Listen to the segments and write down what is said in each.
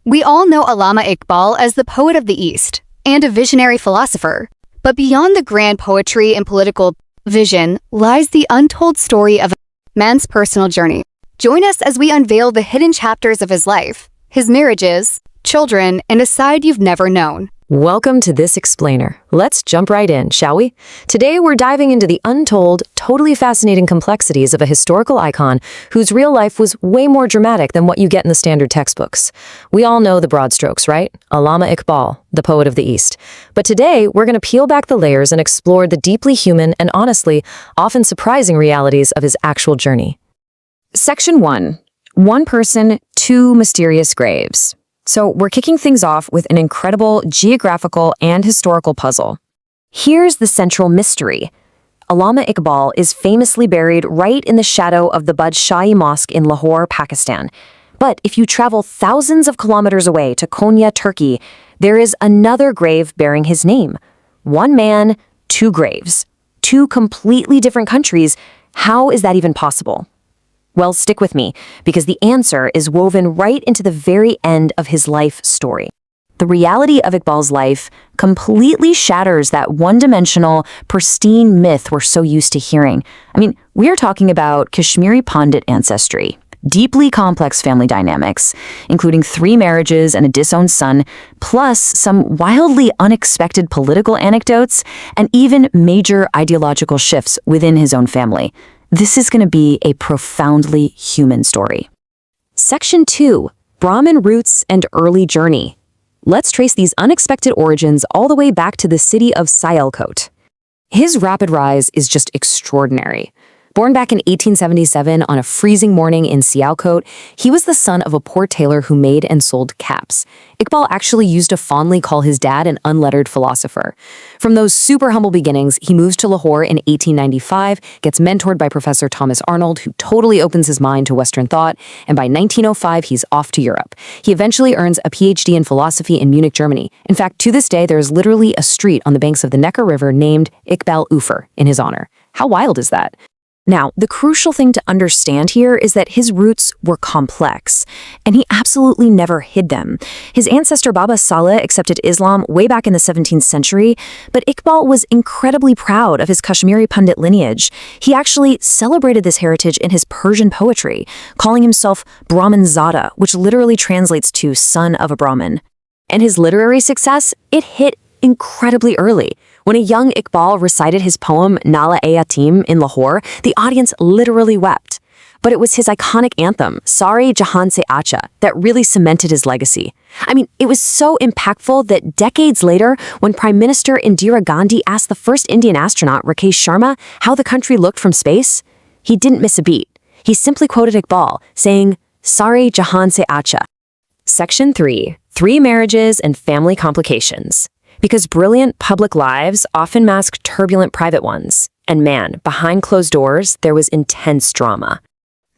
We all know Allama Iqbal as the poet of the East and a visionary philosopher. But beyond the grand poetry and political vision lies the untold story of a man's personal journey. Join us as we unveil the hidden chapters of his life, his marriages, children, and a side you've never known. Welcome to This Explainer. Let's jump right in, shall we? Today we're diving into the untold, totally fascinating complexities of a historical icon whose real life was way more dramatic than what you get in the standard textbooks. We all know the broad strokes, right? Allama Iqbal, the poet of the East. But today we're going to peel back the layers and explore the deeply human and honestly, often surprising realities of his actual journey. Section 1. One person, two mysterious graves. So we're kicking things off with an incredible geographical and historical puzzle. Here's the central mystery. Allama Iqbal is famously buried right in the shadow of the Badshahi Mosque in Lahore, Pakistan. But if you travel thousands of kilometers away to Konya, Turkey, there is another grave bearing his name. One man, two graves. Two completely different countries. How is that even possible? Well, stick with me, because the answer is woven right into the very end of his life story. The reality of Iqbal's life completely shatters that one-dimensional, pristine myth we're so used to hearing. I mean, we're talking about Kashmiri Pandit ancestry, deeply complex family dynamics, including 3 marriages and a disowned son, plus some wildly unexpected political anecdotes, and even major ideological shifts within his own family. This is going to be a profoundly human story. Section 2. Brahmin Roots and Early Journey. Let's trace these unexpected origins all the way back to the city of Sialkot. His rapid rise is just extraordinary. Born back in 1877 on a freezing morning in Sialkot, he was the son of a poor tailor who made and sold caps. Iqbal actually used to fondly call his dad an unlettered philosopher. From those super humble beginnings, he moves to Lahore in 1895, gets mentored by Professor Thomas Arnold, who totally opens his mind to Western thought, and by 1905, he's off to Europe. He eventually earns a PhD in philosophy in Munich, Germany. In fact, to this day, there is literally a street on the banks of the Neckar River named Iqbal Ufer in his honor. How wild is that? Now, the crucial thing to understand here is that his roots were complex, and he absolutely never hid them. His ancestor Baba Saleh accepted Islam way back in the 17th century, but Iqbal was incredibly proud of his Kashmiri Pandit lineage. He actually celebrated this heritage in his Persian poetry, calling himself Brahmanzada, which literally translates to son of a Brahmin. And his literary success, it hit incredibly early. When a young Iqbal recited his poem Nala-e-Yatim in Lahore, the audience literally wept. But it was his iconic anthem, Sare Jahan Se Acha, that really cemented his legacy. I mean, it was so impactful that decades later, when Prime Minister Indira Gandhi asked the first Indian astronaut, Rakesh Sharma, how the country looked from space, he didn't miss a beat. He simply quoted Iqbal, saying, Sare Jahan Se Acha. Section 3. 3 marriages and family complications. Because brilliant public lives often mask turbulent private ones. And man, behind closed doors, there was intense drama.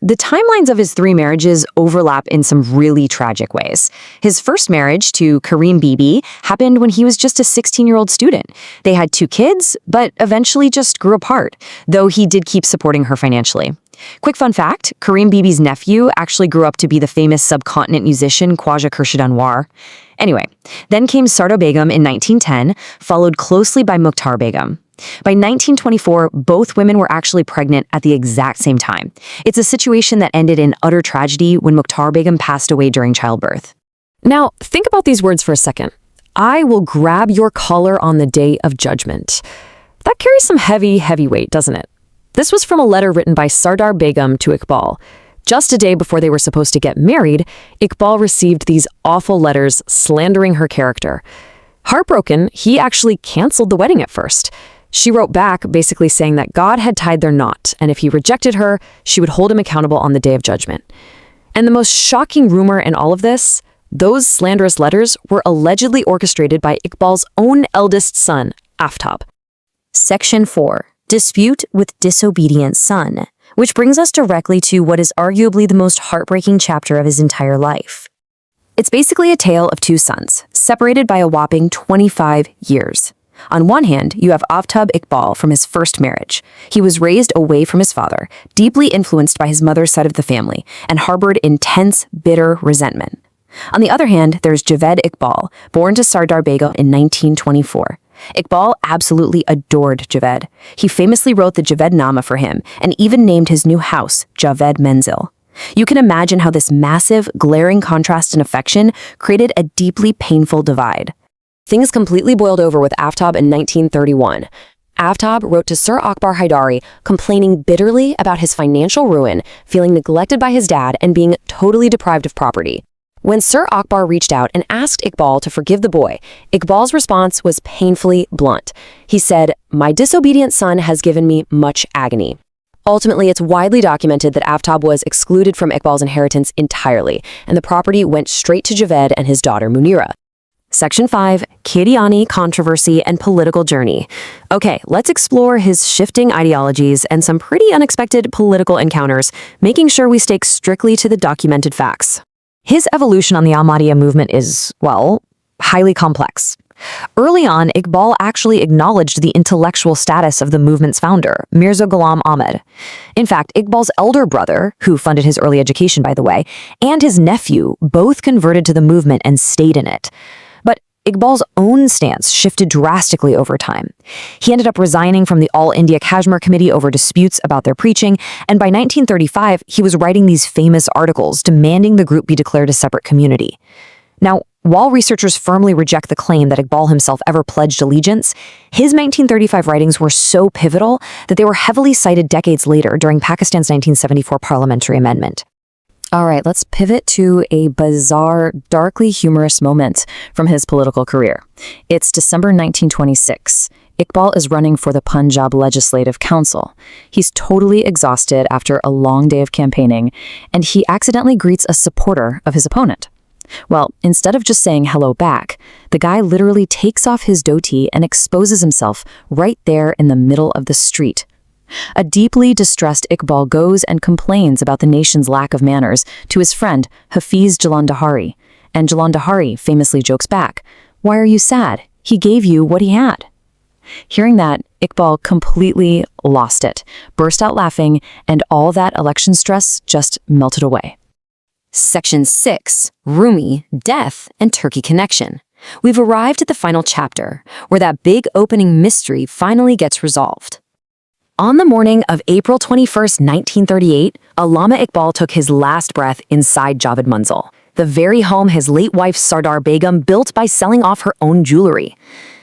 The timelines of his 3 marriages overlap in some really tragic ways. His first marriage to Karim Bibi happened when he was just a 16-year-old student. They had 2 kids, but eventually just grew apart, though he did keep supporting her financially. Quick fun fact, Karim Bibi's nephew actually grew up to be the famous subcontinent musician Khwaja Khurshid Anwar. Anyway, then came Sarda Begum in 1910, followed closely by Mukhtar Begum. By 1924, both women were actually pregnant at the exact same time. It's a situation that ended in utter tragedy when Mukhtar Begum passed away during childbirth. Now, think about these words for a second. I will grab your collar on the day of judgment. That carries some heavy weight, doesn't it? This was from a letter written by Sardar Begum to Iqbal. Just a day before they were supposed to get married, Iqbal received these awful letters slandering her character. Heartbroken, he actually canceled the wedding at first. She wrote back basically saying that God had tied their knot, and if he rejected her, she would hold him accountable on the day of judgment. And the most shocking rumor in all of this, those slanderous letters were allegedly orchestrated by Iqbal's own eldest son, Aftab. Section 4. Dispute with disobedient son, which brings us directly to what is arguably the most heartbreaking chapter of his entire life. It's basically a tale of 2 sons, separated by a whopping 25 years. On one hand, you have Aftab Iqbal from his first marriage. He was raised away from his father, deeply influenced by his mother's side of the family, and harbored intense, bitter resentment. On the other hand, there's Javed Iqbal, born to Sardar Begum in 1924. Iqbal absolutely adored Javed. He famously wrote the Javed-nama for him and even named his new house Javed Menzil. You can imagine how this massive, glaring contrast in affection created a deeply painful divide. Things completely boiled over with Aftab in 1931. Aftab wrote to Sir Akbar Haidari complaining bitterly about his financial ruin, feeling neglected by his dad, and being totally deprived of property. When Sir Akbar reached out and asked Iqbal to forgive the boy, Iqbal's response was painfully blunt. He said, "My disobedient son has given me much agony." Ultimately, it's widely documented that Aftab was excluded from Iqbal's inheritance entirely, and the property went straight to Javed and his daughter Munira. Section 5, Kidiani Controversy and Political Journey. Okay, let's explore his shifting ideologies and some pretty unexpected political encounters, making sure we stick strictly to the documented facts. His evolution on the Ahmadiyya movement is, well, highly complex. Early on, Iqbal actually acknowledged the intellectual status of the movement's founder, Mirza Ghulam Ahmad. In fact, Iqbal's elder brother, who funded his early education by the way, and his nephew both converted to the movement and stayed in it. But Iqbal's own stance shifted drastically over time. He ended up resigning from the All India Kashmir Committee over disputes about their preaching, and by 1935, he was writing these famous articles demanding the group be declared a separate community. Now, while researchers firmly reject the claim that Iqbal himself ever pledged allegiance, his 1935 writings were so pivotal that they were heavily cited decades later during Pakistan's 1974 parliamentary amendment. All right, let's pivot to a bizarre, darkly humorous moment from his political career. It's December 1926. Iqbal is running for the Punjab Legislative Council. He's totally exhausted after a long day of campaigning, and he accidentally greets a supporter of his opponent. Well, instead of just saying hello back, the guy literally takes off his dhoti and exposes himself right there in the middle of the street. A deeply distressed Iqbal goes and complains about the nation's lack of manners to his friend Hafiz Jalandhari, and Jalandhari famously jokes back, "Why are you sad? He gave you what he had." Hearing that, Iqbal completely lost it, burst out laughing, and all that election stress just melted away. Section 6, Rumi, Death, and Turkey Connection. We've arrived at the final chapter, where that big opening mystery finally gets resolved. On the morning of April 21st, 1938, Allama Iqbal took his last breath inside Javed Menzil, the very home his late wife Sardar Begum built by selling off her own jewelry.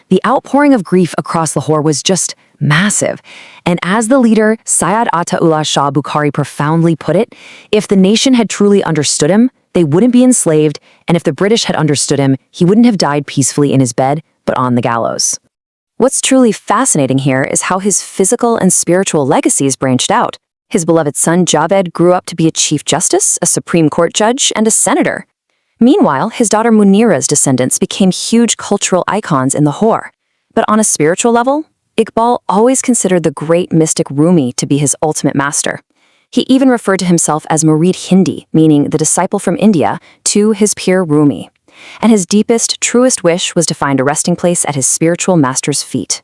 The outpouring of grief across Lahore was just massive, and as the leader Syed Ataullah Shah Bukhari profoundly put it, if the nation had truly understood him, they wouldn't be enslaved, and if the British had understood him, he wouldn't have died peacefully in his bed, but on the gallows. What's truly fascinating here is how his physical and spiritual legacies branched out. His beloved son Javed grew up to be a Chief Justice, a Supreme Court judge, and a senator. Meanwhile, his daughter Munira's descendants became huge cultural icons in Lahore. But on a spiritual level, Iqbal always considered the great mystic Rumi to be his ultimate master. He even referred to himself as Murid Hindi, meaning the disciple from India, to his peer Rumi. And his deepest, truest wish was to find a resting place at his spiritual master's feet.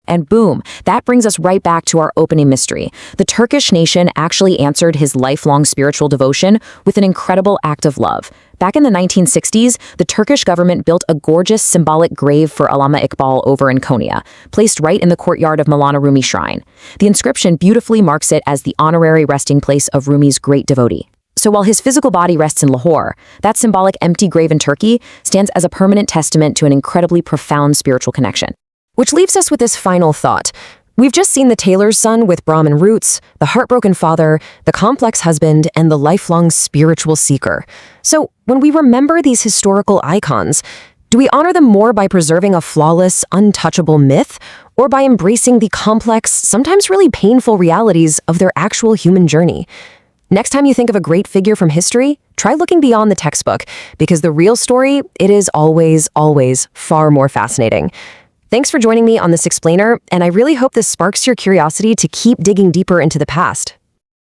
And boom, that brings us right back to our opening mystery. The Turkish nation actually answered his lifelong spiritual devotion with an incredible act of love. Back in the 1960s, the Turkish government built a gorgeous symbolic grave for Allama Iqbal over in Konya, placed right in the courtyard of Maulana Rumi Shrine. The inscription beautifully marks it as the honorary resting place of Rumi's great devotee. So while his physical body rests in Lahore, that symbolic empty grave in Turkey stands as a permanent testament to an incredibly profound spiritual connection. Which leaves us with this final thought. We've just seen the tailor's son with Brahmin roots, the heartbroken father, the complex husband, and the lifelong spiritual seeker. So when we remember these historical icons, do we honor them more by preserving a flawless, untouchable myth, or by embracing the complex, sometimes really painful realities of their actual human journey? Next time you think of a great figure from history, try looking beyond the textbook, because the real story, it is always, always far more fascinating. Thanks for joining me on this explainer, and I really hope this sparks your curiosity to keep digging deeper into the past.